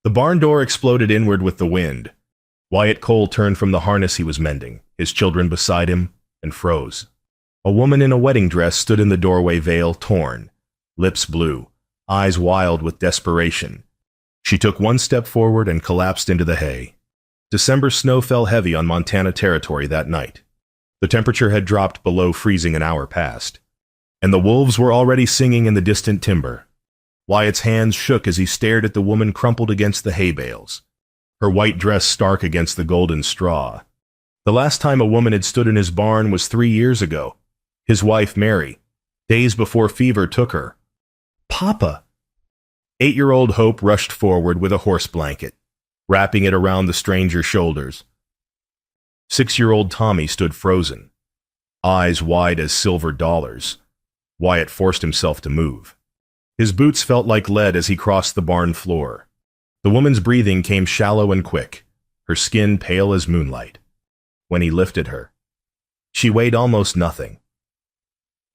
The barn door exploded inward with the wind. Wyatt Cole turned from the harness he was mending, his children beside him, and froze. A woman in a wedding dress stood in the doorway, veil torn, lips blue, eyes wild with desperation. She took one step forward and collapsed into the hay. December snow fell heavy on Montana territory that night. The temperature had dropped below freezing an hour past, and the wolves were already singing in the distant timber. Wyatt's hands shook as he stared at the woman crumpled against the hay bales, her white dress stark against the golden straw. The last time a woman had stood in his barn was 3 years ago. His wife, Mary, days before fever took her. "Papa!" 8-year-old Hope rushed forward with a horse blanket, wrapping it around the stranger's shoulders. 6-year-old Tommy stood frozen, eyes wide as silver dollars. Wyatt forced himself to move. His boots felt like lead as he crossed the barn floor. The woman's breathing came shallow and quick, her skin pale as moonlight. When he lifted her, she weighed almost nothing.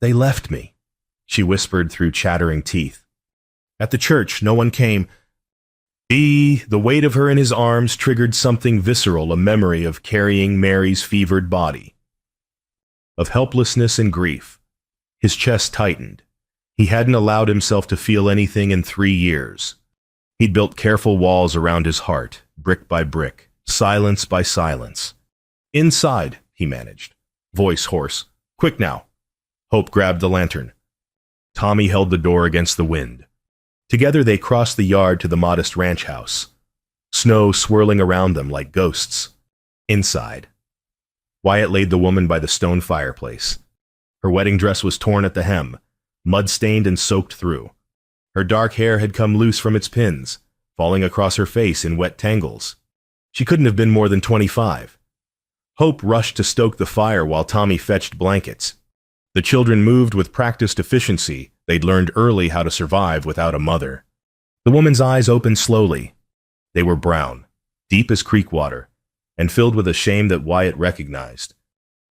"They left me," she whispered through chattering teeth. "At the church, no one came." The weight of her in his arms triggered something visceral, a memory of carrying Mary's fevered body, of helplessness and grief. His chest tightened. He hadn't allowed himself to feel anything in 3 years. He'd built careful walls around his heart, brick by brick, silence by silence. "Inside," he managed, voice hoarse. "Quick now." Hope grabbed the lantern. Tommy held the door against the wind. Together they crossed the yard to the modest ranch house, snow swirling around them like ghosts. Inside, Wyatt laid the woman by the stone fireplace. Her wedding dress was torn at the hem, mud-stained and soaked through. Her dark hair had come loose from its pins, falling across her face in wet tangles. She couldn't have been more than 25. Hope rushed to stoke the fire while Tommy fetched blankets. The children moved with practiced efficiency. They'd learned early how to survive without a mother. The woman's eyes opened slowly. They were brown, deep as creek water, and filled with a shame that Wyatt recognized.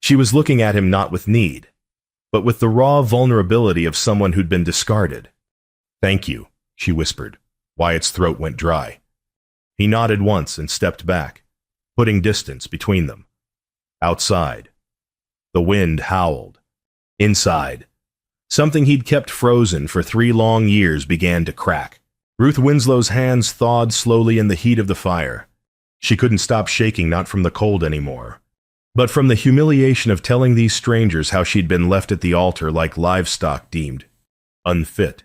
She was looking at him not with need, but with the raw vulnerability of someone who'd been discarded. "Thank you," she whispered. Wyatt's throat went dry. He nodded once and stepped back, putting distance between them. Outside, the wind howled. Inside, something he'd kept frozen for 3 long years began to crack. Ruth Winslow's hands thawed slowly in the heat of the fire. She couldn't stop shaking, not from the cold anymore, but from the humiliation of telling these strangers how she'd been left at the altar like livestock deemed unfit.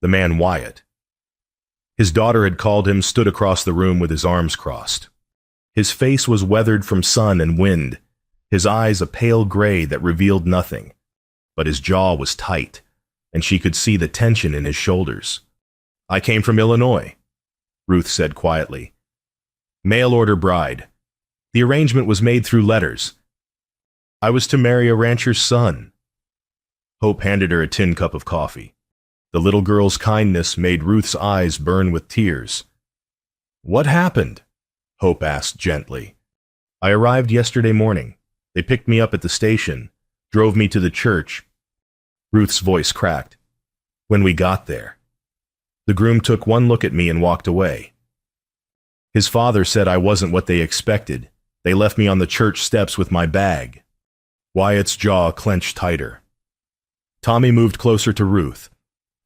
The man Wyatt. His daughter had called him, stood across the room with his arms crossed. His face was weathered from sun and wind, his eyes a pale gray that revealed nothing. But his jaw was tight, and she could see the tension in his shoulders. "I came from Illinois," Ruth said quietly. "Mail-order bride. The arrangement was made through letters. I was to marry a rancher's son." Hope handed her a tin cup of coffee. The little girl's kindness made Ruth's eyes burn with tears. "What happened?" Hope asked gently. "I arrived yesterday morning. They picked me up at the station, drove me to the church." Ruth's voice cracked. "When we got there, the groom took one look at me and walked away. His father said I wasn't what they expected. They left me on the church steps with my bag." Wyatt's jaw clenched tighter. Tommy moved closer to Ruth,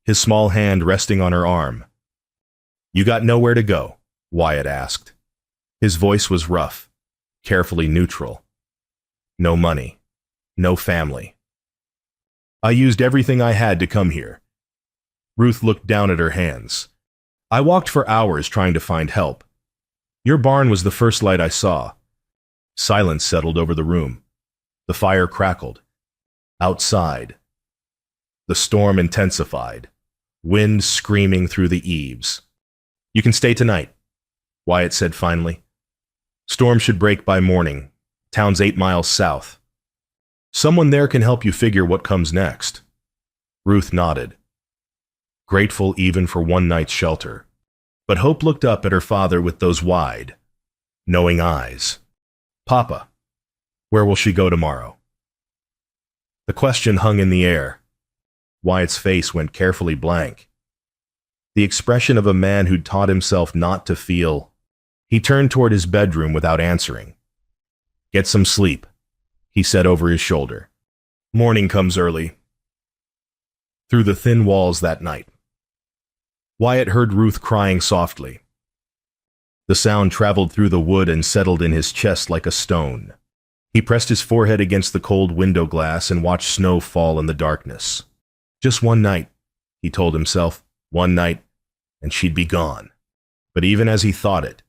his small hand resting on her arm. "You got nowhere to go?" Wyatt asked. His voice was rough, carefully neutral. "No money, no family. I used everything I had to come here." Ruth looked down at her hands. "I walked for hours trying to find help. Your barn was the first light I saw." Silence settled over the room. The fire crackled. Outside, the storm intensified, wind screaming through the eaves. "You can stay tonight," Wyatt said finally. "Storm should break by morning. Town's 8 miles south. Someone there can help you figure what comes next." Ruth nodded, grateful even for one night's shelter. But Hope looked up at her father with those wide, knowing eyes. "Papa, where will she go tomorrow?" The question hung in the air. Wyatt's face went carefully blank. the expression of a man who'd taught himself not to feel. He turned toward his bedroom without answering. "Get some sleep," he said over his shoulder. "Morning comes early." Through the thin walls that night, Wyatt heard Ruth crying softly. The sound traveled through the wood and settled in his chest like a stone. He pressed his forehead against the cold window glass and watched snow fall in the darkness. Just one night, he told himself, one night, and she'd be gone. But even as he thought it,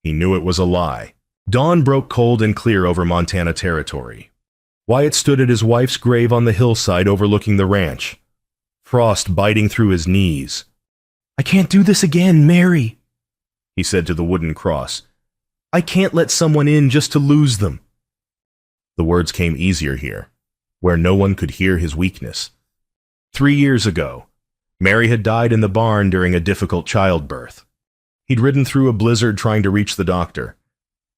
he knew it was a lie. Dawn broke cold and clear over Montana territory. Wyatt stood at his wife's grave on the hillside overlooking the ranch, frost biting through his knees. "I can't do this again, Mary," he said to the wooden cross. "I can't let someone in just to lose them." The words came easier here, where no one could hear his weakness. 3 years ago, Mary had died in the barn during a difficult childbirth. He'd ridden through a blizzard trying to reach the doctor,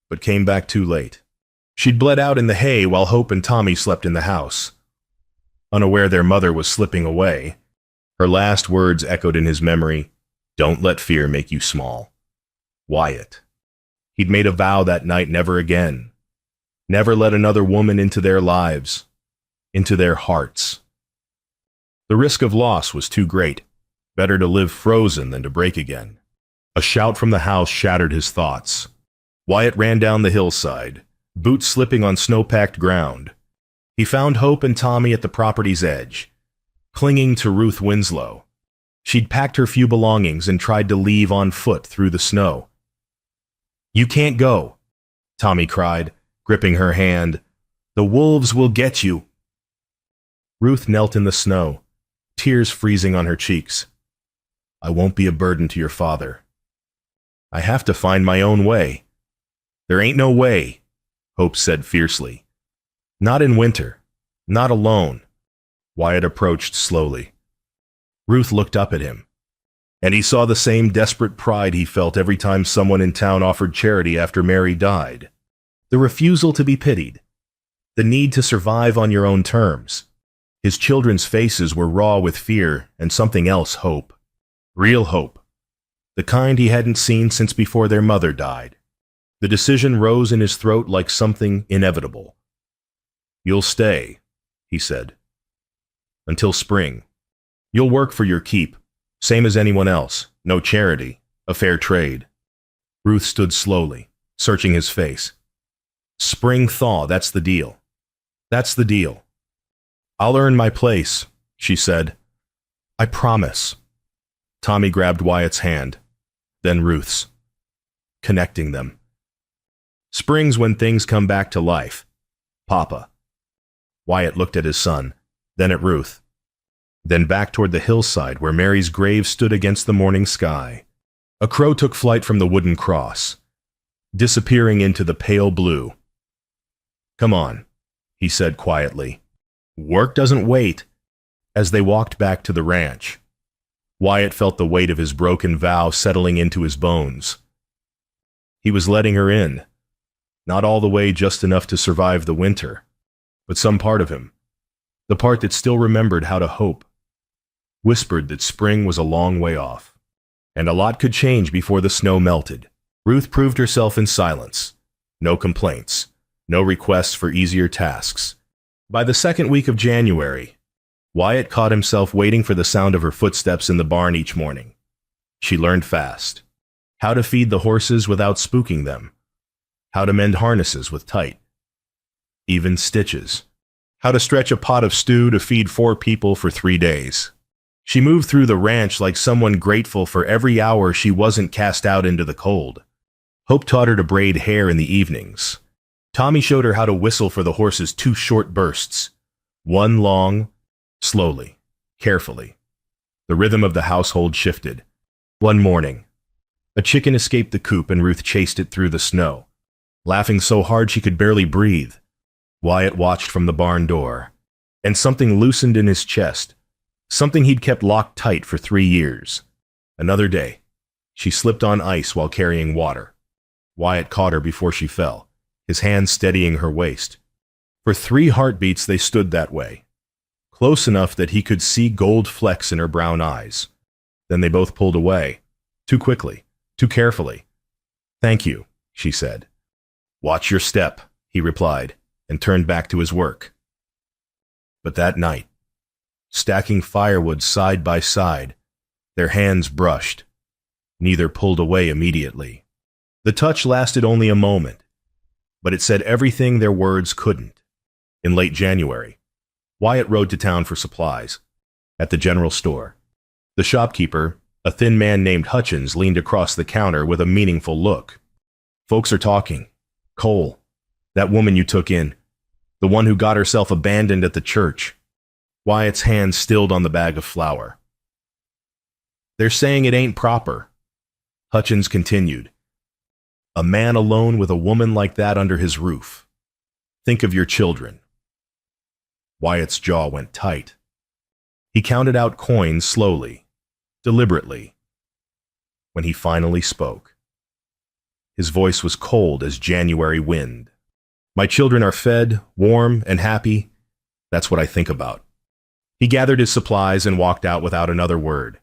but came back too late. She'd bled out in the hay while Hope and Tommy slept in the house. Unaware their mother was slipping away, her last words echoed in his memory, "Don't let fear make you small." Wyatt. He'd made a vow that night never again. Never let another woman into their lives, into their hearts. The risk of loss was too great. Better to live frozen than to break again. A shout from the house shattered his thoughts. Wyatt ran down the hillside, boots slipping on snow-packed ground. He found Hope and Tommy at the property's edge, clinging to Ruth Winslow. She'd packed her few belongings and tried to leave on foot through the snow. "You can't go," Tommy cried, gripping her hand. "The wolves will get you." Ruth knelt in the snow, tears freezing on her cheeks. "I won't be a burden to your father. I have to find my own way." "There ain't no way," Hope said fiercely. "Not in winter. Not alone." Wyatt approached slowly. Ruth looked up at him, and he saw the same desperate pride he felt every time someone in town offered charity after Mary died. The refusal to be pitied. The need to survive on your own terms. His children's faces were raw with fear and something else, hope. Real hope. The kind he hadn't seen since before their mother died. The decision rose in his throat like something inevitable. "You'll stay," he said. "Until spring. You'll work for your keep, same as anyone else. No charity, a fair trade." Ruth stood slowly, searching his face. "Spring thaw, that's the deal. That's the deal." "I'll earn my place," she said. "I promise." Tommy grabbed Wyatt's hand, then Ruth's, connecting them. "Spring's when things come back to life, Papa." Wyatt looked at his son, then at Ruth, then back toward the hillside where Mary's grave stood against the morning sky. A crow took flight from the wooden cross, disappearing into the pale blue. "Come on," he said quietly. "Work doesn't wait." As they walked back to the ranch, Wyatt felt the weight of his broken vow settling into his bones. He was letting her in, not all the way, just enough to survive the winter, but some part of him, the part that still remembered how to hope, whispered that spring was a long way off, and a lot could change before the snow melted. Ruth proved herself in silence. No complaints, no requests for easier tasks. By the second week of January, Wyatt caught himself waiting for the sound of her footsteps in the barn each morning. She learned fast. How to feed the horses without spooking them. How to mend harnesses with tight, even stitches. How to stretch a pot of stew to feed 4 people for 3 days. She moved through the ranch like someone grateful for every hour she wasn't cast out into the cold. Hope taught her to braid hair in the evenings. Tommy showed her how to whistle for the horses 2 short bursts. One long, slowly, carefully. The rhythm of the household shifted. One morning, a chicken escaped the coop and Ruth chased it through the snow, laughing so hard she could barely breathe. Wyatt watched from the barn door, and something loosened in his chest, something he'd kept locked tight for 3 years. Another day, she slipped on ice while carrying water. Wyatt caught her before she fell, his hand steadying her waist. For 3 heartbeats they stood that way, close enough that he could see gold flecks in her brown eyes. Then they both pulled away. Too quickly, too carefully. "Thank you," she said. "Watch your step," he replied, and turned back to his work. But that night, stacking firewood side by side, their hands brushed. Neither pulled away immediately. The touch lasted only a moment, but it said everything their words couldn't. In late January, Wyatt rode to town for supplies. At the general store, the shopkeeper, a thin man named Hutchins, leaned across the counter with a meaningful look. "Folks are talking. Cole, that woman you took in, the one who got herself abandoned at the church." Wyatt's hand stilled on the bag of flour. "They're saying it ain't proper," Hutchins continued. "A man alone with a woman like that under his roof. Think of your children." Wyatt's jaw went tight. He counted out coins slowly, deliberately. When he finally spoke, his voice was cold as January wind. "My children are fed, warm, and happy. That's what I think about." He gathered his supplies and walked out without another word.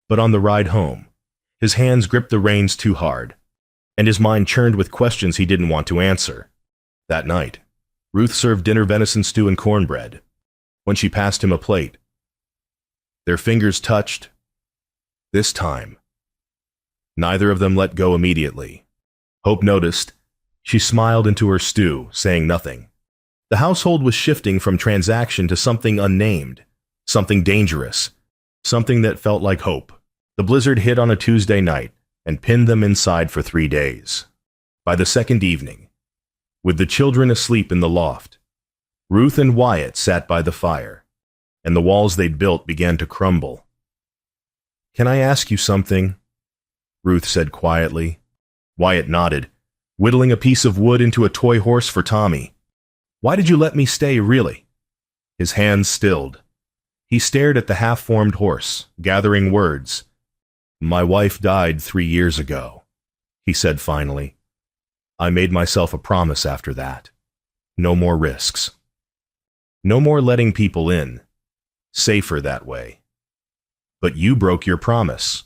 But on the ride home, his hands gripped the reins too hard, and his mind churned with questions he didn't want to answer. That night, Ruth served dinner venison stew and cornbread. When she passed him a plate, their fingers touched. This time, neither of them let go immediately. Hope noticed. She smiled into her stew, saying nothing. The household was shifting from transaction to something unnamed, something dangerous, something that felt like hope. The blizzard hit on a Tuesday night and pinned them inside for 3 days. By the second evening, with the children asleep in the loft, Ruth and Wyatt sat by the fire, and the walls they'd built began to crumble. "Can I ask you something?" Ruth said quietly. Wyatt nodded, whittling a piece of wood into a toy horse for Tommy. "Why did you let me stay, really?" His hands stilled. He stared at the half-formed horse, gathering words. "My wife died 3 years ago," he said finally. "I made myself a promise after that. No more risks. No more letting people in. Safer that way. But you broke your promise.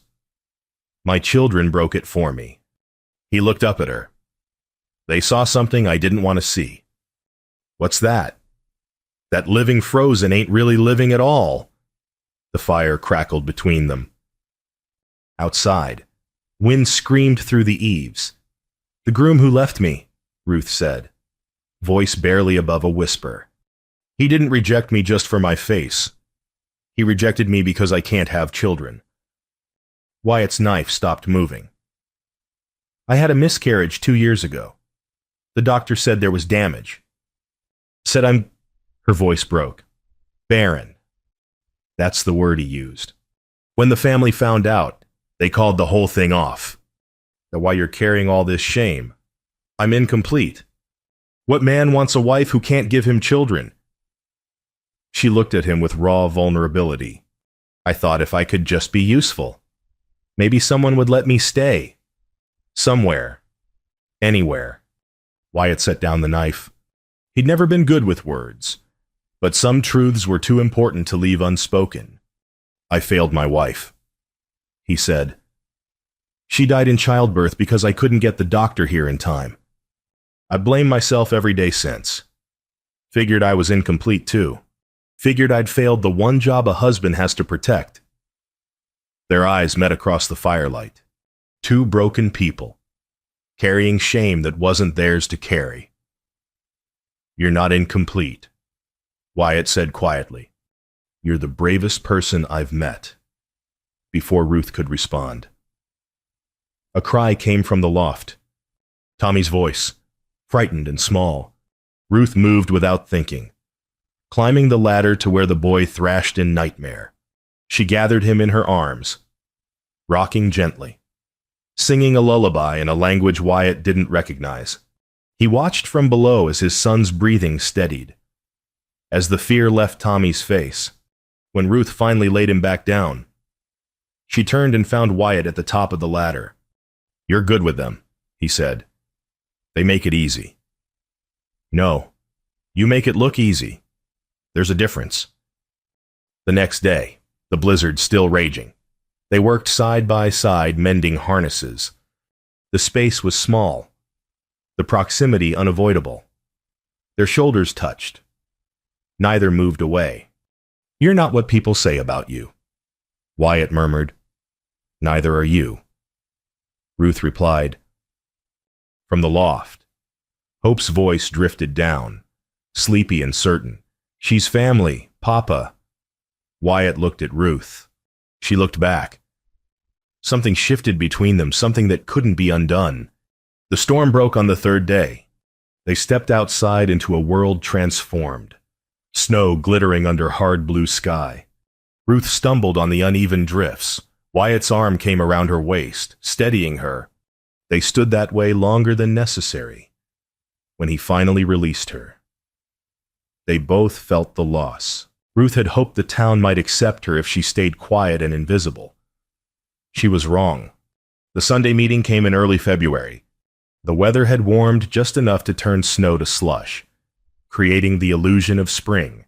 My children broke it for me." He looked up at her. "They saw something I didn't want to see." "What's that?" "That living frozen ain't really living at all." The fire crackled between them. Outside, wind screamed through the eaves. "The groom who left me," Ruth said, voice barely above a whisper. "He didn't reject me just for my face. He rejected me because I can't have children." Wyatt's knife stopped moving. "I had a miscarriage 2 years ago. The doctor said there was damage. Said I'm..." Her voice broke. "Barren." That's the word he used. "When the family found out, they called the whole thing off. That why you're carrying all this shame. I'm incomplete. What man wants a wife who can't give him children?" She looked at him with raw vulnerability. "I thought if I could just be useful, maybe someone would let me stay. Somewhere. Anywhere." Wyatt set down the knife. He'd never been good with words, but some truths were too important to leave unspoken. "I failed my wife," he said. "She died in childbirth because I couldn't get the doctor here in time. I blame myself every day since. Figured I was incomplete too. Figured I'd failed the one job a husband has to protect." Their eyes met across the firelight. Two broken people, carrying shame that wasn't theirs to carry. "You're not incomplete," Wyatt said quietly. "You're the bravest person I've met." Before Ruth could respond, a cry came from the loft. Tommy's voice, frightened and small. Ruth moved without thinking, climbing the ladder to where the boy thrashed in nightmare. She gathered him in her arms, rocking gently, singing a lullaby in a language Wyatt didn't recognize. He watched from below as his son's breathing steadied, as the fear left Tommy's face. When Ruth finally laid him back down, she turned and found Wyatt at the top of the ladder. "You're good with them," he said. "They make it easy." "No, you make it look easy. There's a difference." The next day, the blizzard still raging. They worked side by side, mending harnesses. The space was small, the proximity unavoidable. Their shoulders touched. Neither moved away. "You're not what people say about you," Wyatt murmured. "Neither are you," Ruth replied. From the loft, Hope's voice drifted down, sleepy and certain. "She's family, Papa." Wyatt looked at Ruth. She looked back. Something shifted between them, something that couldn't be undone. The storm broke on the third day. They stepped outside into a world transformed. Snow glittering under hard blue sky. Ruth stumbled on the uneven drifts. Wyatt's arm came around her waist, steadying her. They stood that way longer than necessary. When he finally released her, they both felt the loss. Ruth had hoped the town might accept her if she stayed quiet and invisible. She was wrong. The Sunday meeting came in early February. The weather had warmed just enough to turn snow to slush, creating the illusion of spring.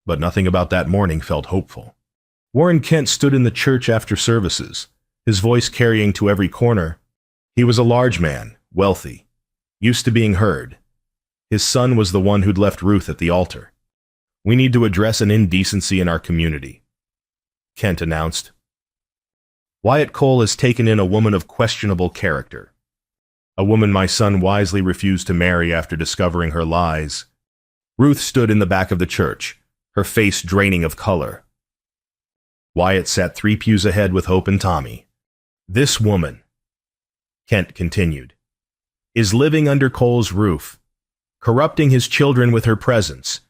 But nothing about that morning felt hopeful. Warren Kent stood in the church after services, his voice carrying to every corner. He was a large man, wealthy, used to being heard. His son was the one who'd left Ruth at the altar. "We need to address an indecency in our community," Kent announced. "Wyatt Cole has taken in a woman of questionable character. A woman my son wisely refused to marry after discovering her lies." Ruth stood in the back of the church, her face draining of color. Wyatt sat 3 pews ahead with Hope and Tommy. "This woman," Kent continued, "is living under Cole's roof, corrupting his children with her presence.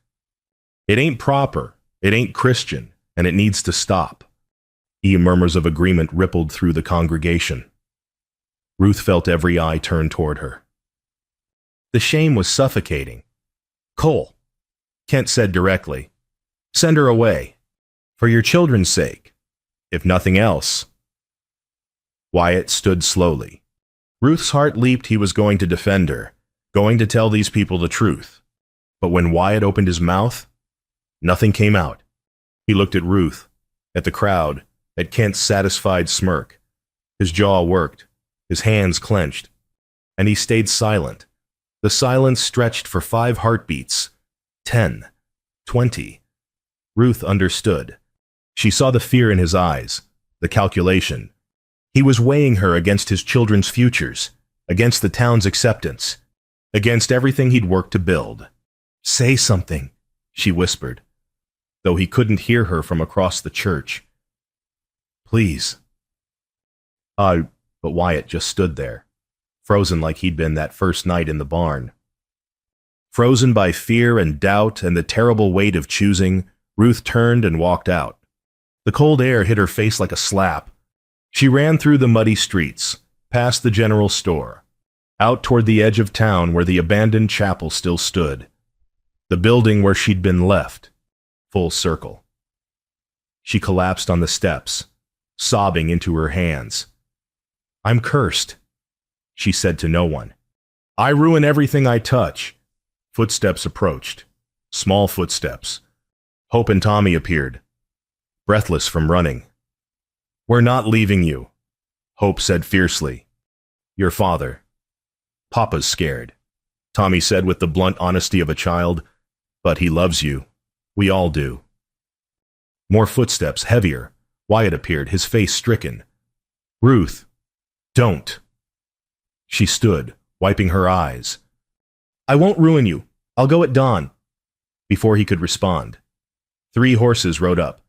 It ain't proper, it ain't Christian, and it needs to stop." Murmurs of agreement rippled through the congregation. Ruth felt every eye turn toward her. The shame was suffocating. "Cole," Kent said directly, "send her away. For your children's sake, if nothing else." Wyatt stood slowly. Ruth's heart leaped. He was going to defend her, going to tell these people the truth. But when Wyatt opened his mouth, nothing came out. He looked at Ruth, at the crowd, at Kent's satisfied smirk. His jaw worked, his hands clenched, and he stayed silent. The silence stretched for 5 heartbeats, 10, 20. Ruth understood. She saw the fear in his eyes, the calculation. He was weighing her against his children's futures, against the town's acceptance, against everything he'd worked to build. "Say something," she whispered, though he couldn't hear her from across the church. "Please." But Wyatt just stood there, frozen like he'd been that first night in the barn. Frozen by fear and doubt and the terrible weight of choosing, Ruth turned and walked out. The cold air hit her face like a slap. She ran through the muddy streets, past the general store, out toward the edge of town where the abandoned chapel still stood, the building where she'd been left, full circle. She collapsed on the steps, sobbing into her hands. "I'm cursed," she said to no one. "I ruin everything I touch." Footsteps approached, small footsteps. Hope and Tommy appeared, breathless from running. "We're not leaving you," Hope said fiercely. "Your father. Papa's scared," Tommy said with the blunt honesty of a child. "But he loves you. We all do." More footsteps, heavier. Wyatt appeared, his face stricken. "Ruth, don't." She stood, wiping her eyes. "I won't ruin you. I'll go at dawn." Before he could respond, 3 horses rode up.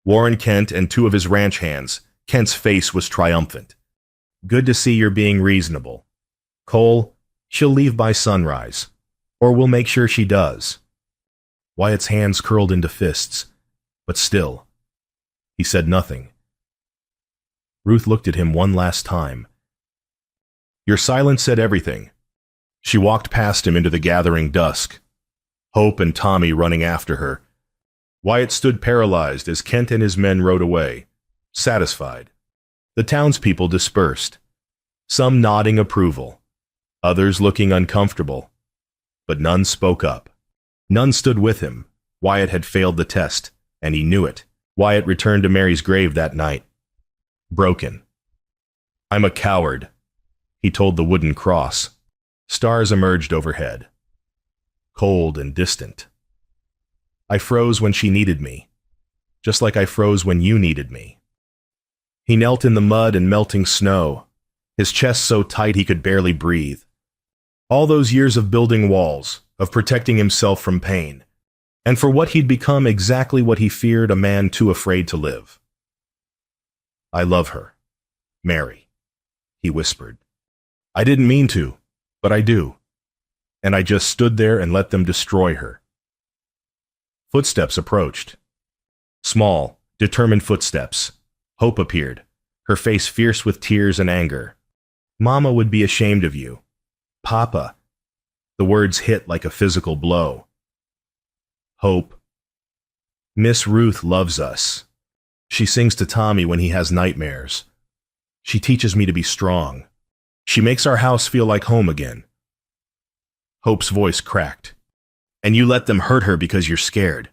Warren Kent and 2 of his ranch hands. Kent's face was triumphant. "Good to see you're being reasonable. Cole, she'll leave by sunrise. Or we'll make sure she does." Wyatt's hands curled into fists. But still, he said nothing. Ruth looked at him one last time. "Your silence said everything." She walked past him into the gathering dusk, Hope and Tommy running after her. Wyatt stood paralyzed as Kent and his men rode away, satisfied. The townspeople dispersed, some nodding approval, others looking uncomfortable, but none spoke up. None stood with him. Wyatt had failed the test, and he knew it. Wyatt returned to Mary's grave that night. broken. I'm a coward, he told the wooden cross. Stars emerged overhead, cold and distant. I froze when she needed me, just like I froze when you needed me. He knelt in the mud and melting snow, his chest so tight he could barely breathe. All those years of building walls, of protecting himself from pain, and for what he'd become exactly what he feared a man too afraid to live. I love her, Mary, he whispered. I didn't mean to, but I do. And I just stood there and let them destroy her. Footsteps approached. Small, determined footsteps. Hope appeared, her face fierce with tears and anger. Mama would be ashamed of you. Papa. The words hit like a physical blow. Hope. Miss Ruth loves us. She sings to Tommy when he has nightmares. She teaches me to be strong. She makes our house feel like home again. Hope's voice cracked. And you let them hurt her because you're scared.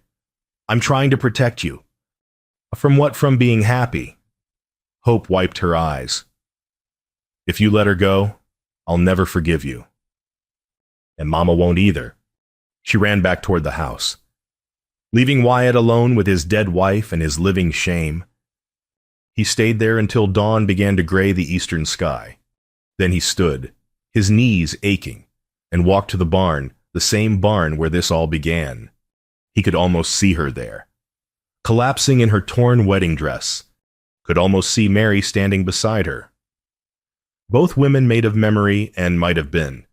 I'm trying to protect you. From what? From being happy. Hope wiped her eyes. If you let her go, I'll never forgive you. And Mama won't either. She ran back toward the house, leaving Wyatt alone with his dead wife and his living shame. He stayed there until dawn began to gray the eastern sky. Then he stood, his knees aching, and walked to the barn, the same barn where this all began. He could almost see her there, collapsing in her torn wedding dress. Could almost see Mary standing beside her. Both women made of memory and might have been.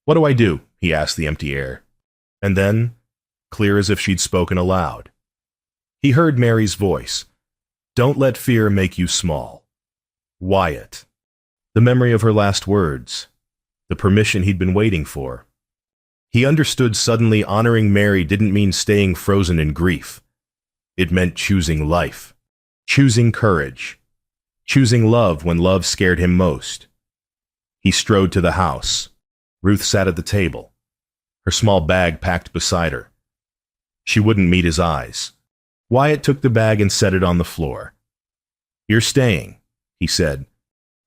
What do I do? He asked the empty air. And then, clear as if she'd spoken aloud, he heard Mary's voice. Don't let fear make you small. Wyatt. The memory of her last words. The permission he'd been waiting for. He understood suddenly honoring Mary didn't mean staying frozen in grief. It meant choosing life. Choosing courage. Choosing love when love scared him most. He strode to the house. Ruth sat at the table, her small bag packed beside her. She wouldn't meet his eyes. Wyatt took the bag and set it on the floor. You're staying, he said.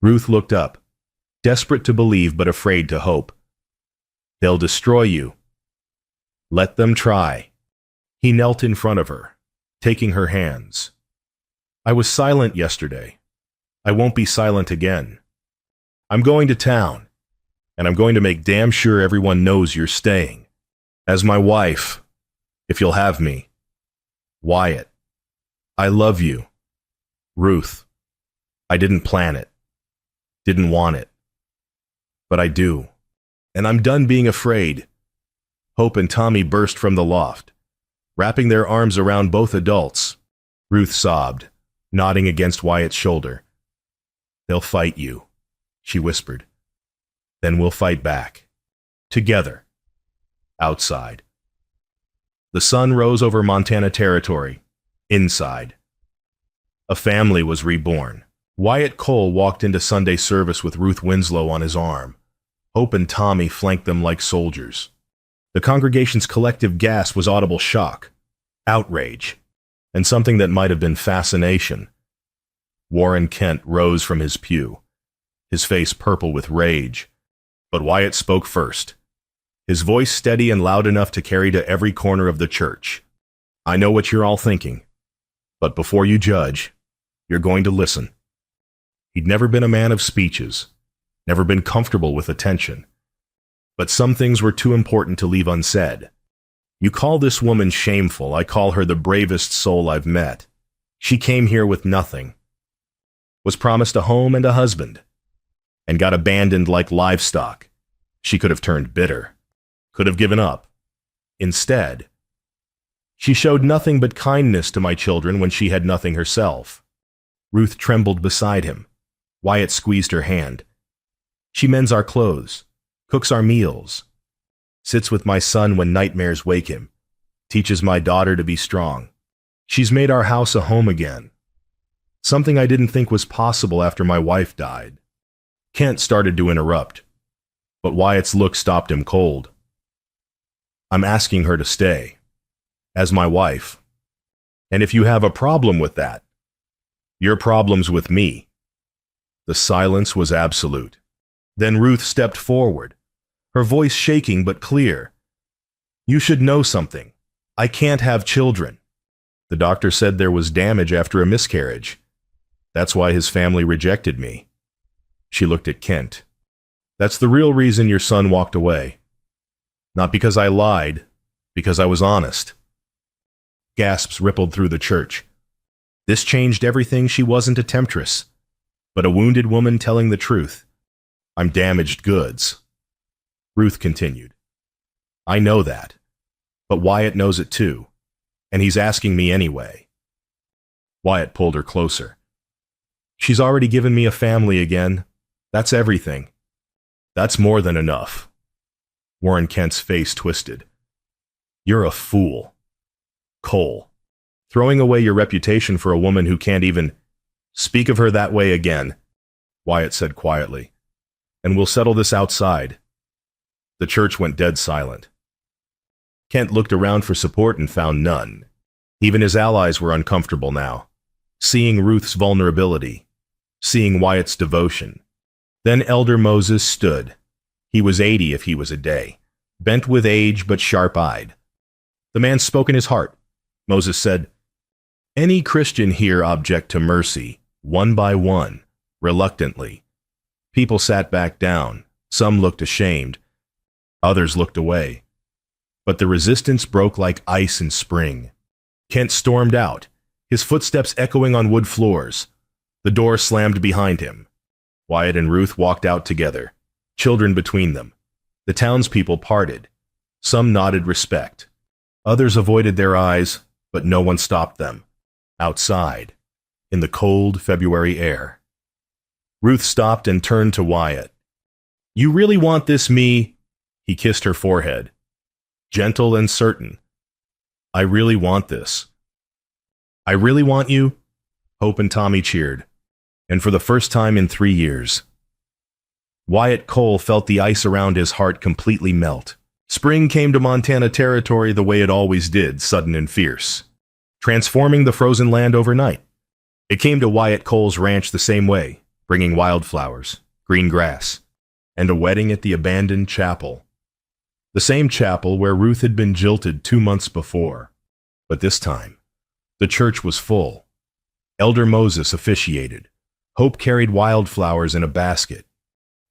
Ruth looked up, desperate to believe but afraid to hope. They'll destroy you. Let them try. He knelt in front of her, taking her hands. I was silent yesterday. I won't be silent again. I'm going to town, and I'm going to make damn sure everyone knows you're staying. As my wife, if you'll have me. Wyatt. I love you. Ruth. I didn't plan it. Didn't want it. But I do. And I'm done being afraid. Hope and Tommy burst from the loft, wrapping their arms around both adults. Ruth sobbed, nodding against Wyatt's shoulder. They'll fight you, she whispered. Then we'll fight back. Together. Outside. The sun rose over Montana territory. Inside. A family was reborn. Wyatt Cole walked into Sunday service with Ruth Winslow on his arm. Hope and Tommy flanked them like soldiers. The congregation's collective gasp was audible shock, outrage, and something that might have been fascination. Warren Kent rose from his pew, his face purple with rage. But Wyatt spoke first, his voice steady and loud enough to carry to every corner of the church. I know what you're all thinking, but before you judge, you're going to listen. He'd never been a man of speeches, never been comfortable with attention. But some things were too important to leave unsaid. You call this woman shameful, I call her the bravest soul I've met. She came here with nothing, was promised a home and a husband, and got abandoned like livestock. She could have turned bitter, could have given up. Instead, she showed nothing but kindness to my children when she had nothing herself. Ruth trembled beside him. Wyatt squeezed her hand. She mends our clothes, cooks our meals, sits with my son when nightmares wake him, teaches my daughter to be strong. She's made our house a home again. Something I didn't think was possible after my wife died. Kent started to interrupt, but Wyatt's look stopped him cold. I'm asking her to stay, as my wife. And if you have a problem with that, your problem's with me. The silence was absolute. Then Ruth stepped forward, her voice shaking but clear. "You should know something. I can't have children. The doctor said there was damage after a miscarriage. That's why his family rejected me." She looked at Kent. "That's the real reason your son walked away. Not because I lied, because I was honest." Gasps rippled through the church. This changed everything. She wasn't a temptress, but a wounded woman telling the truth. "I'm damaged goods." Ruth continued. "I know that, but Wyatt knows it too, and he's asking me anyway." Wyatt pulled her closer. "She's already given me a family again. That's everything." "That's more than enough." Warren Kent's face twisted. "You're a fool. Cole. Throwing away your reputation for a woman who can't even speak of her that way again," Wyatt said quietly. "And we'll settle this outside." The church went dead silent. Kent looked around for support and found none. Even his allies were uncomfortable now, seeing Ruth's vulnerability, seeing Wyatt's devotion. Then Elder Moses stood. He was 80 if he was a day, bent with age but sharp-eyed. The man spoke in his heart. Moses said, "Any Christian here object to mercy, one by one, reluctantly." People sat back down. Some looked ashamed. Others looked away. But the resistance broke like ice in spring. Kent stormed out, his footsteps echoing on wood floors. The door slammed behind him. Wyatt and Ruth walked out together, children between them. The townspeople parted. Some nodded respect. Others avoided their eyes, but no one stopped them. Outside, in the cold February air, Ruth stopped and turned to Wyatt. "You really want this, me?" He kissed her forehead, gentle and certain. "I really want this." "I really want you?" Hope and Tommy cheered, and for the first time in 3 years. Wyatt Cole felt the ice around his heart completely melt. Spring came to Montana territory the way it always did, sudden and fierce, transforming the frozen land overnight. It came to Wyatt Cole's ranch the same way, bringing wildflowers, green grass, and a wedding at the abandoned chapel. The same chapel where Ruth had been jilted 2 months before. But this time, the church was full. Elder Moses officiated. Hope carried wildflowers in a basket.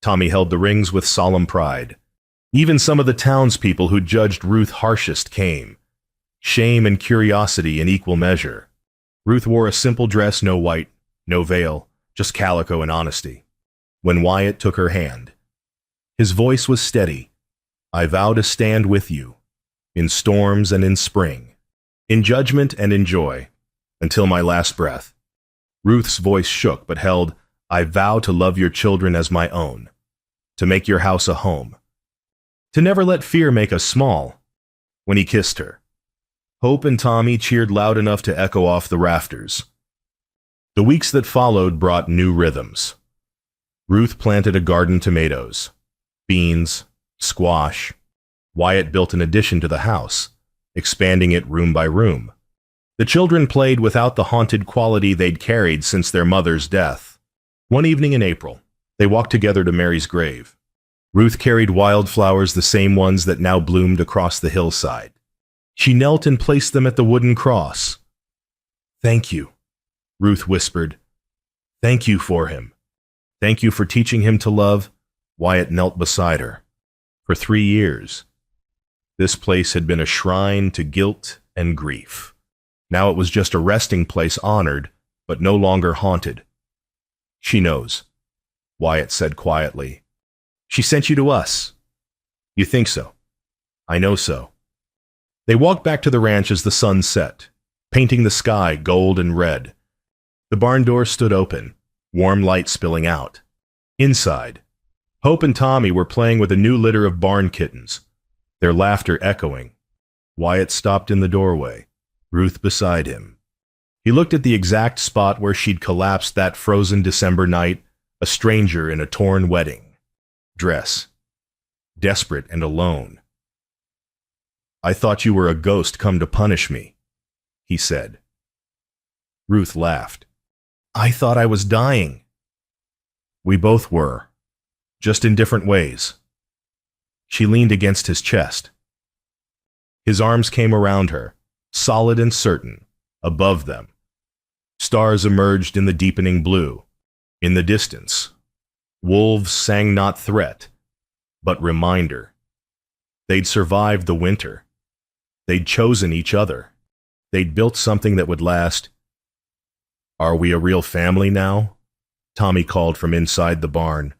Tommy held the rings with solemn pride. Even some of the townspeople who judged Ruth harshest came. Shame and curiosity in equal measure. Ruth wore a simple dress, no white, no veil, just calico and honesty. When Wyatt took her hand, his voice was steady. "I vow to stand with you, in storms and in spring, in judgment and in joy, until my last breath." Ruth's voice shook but held, "I vow to love your children as my own, to make your house a home, to never let fear make us small." When he kissed her, Hope and Tommy cheered loud enough to echo off the rafters. The weeks that followed brought new rhythms. Ruth planted a garden: tomatoes, beans, squash. Wyatt built an addition to the house, expanding it room by room. The children played without the haunted quality they'd carried since their mother's death. One evening in April, they walked together to Mary's grave. Ruth carried wildflowers, the same ones that now bloomed across the hillside. She knelt and placed them at the wooden cross. "Thank you," Ruth whispered. "Thank you for him. Thank you for teaching him to love." Wyatt knelt beside her. For 3 years, this place had been a shrine to guilt and grief. Now it was just a resting place, honored, but no longer haunted. "She knows," Wyatt said quietly. "She sent you to us." "You think so?" "I know so." They walked back to the ranch as the sun set, painting the sky gold and red. The barn door stood open, warm light spilling out. Inside, Hope and Tommy were playing with a new litter of barn kittens, their laughter echoing. Wyatt stopped in the doorway, Ruth beside him. He looked at the exact spot where she'd collapsed that frozen December night, a stranger in a torn wedding dress, desperate and alone. "I thought you were a ghost come to punish me," he said. Ruth laughed. "I thought I was dying." We both were, just in different ways. She leaned against his chest. His arms came around her, solid and certain, above them. Stars emerged in the deepening blue. In the distance, wolves sang not threat, but reminder. They'd survived the winter. They'd chosen each other. They'd built something that would last. "Are we a real family now?" Tommy called from inside the barn.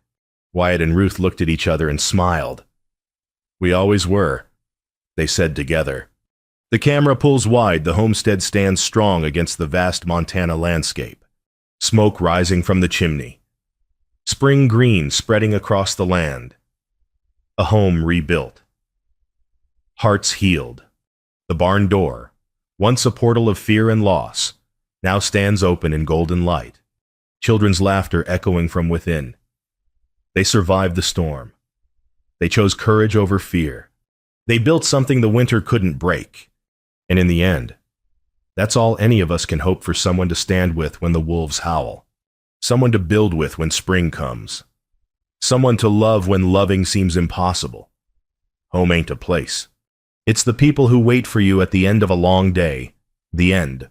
Wyatt and Ruth looked at each other and smiled. "We always were," they said together. The camera pulls wide. The homestead stands strong against the vast Montana landscape. Smoke rising from the chimney. Spring green spreading across the land. A home rebuilt. Hearts healed. The barn door, once a portal of fear and loss, now stands open in golden light. Children's laughter echoing from within. They survived the storm. They chose courage over fear. They built something the winter couldn't break. And in the end, that's all any of us can hope for: someone to stand with when the wolves howl. Someone to build with when spring comes. Someone to love when loving seems impossible. Home ain't a place. It's the people who wait for you at the end of a long day. The end.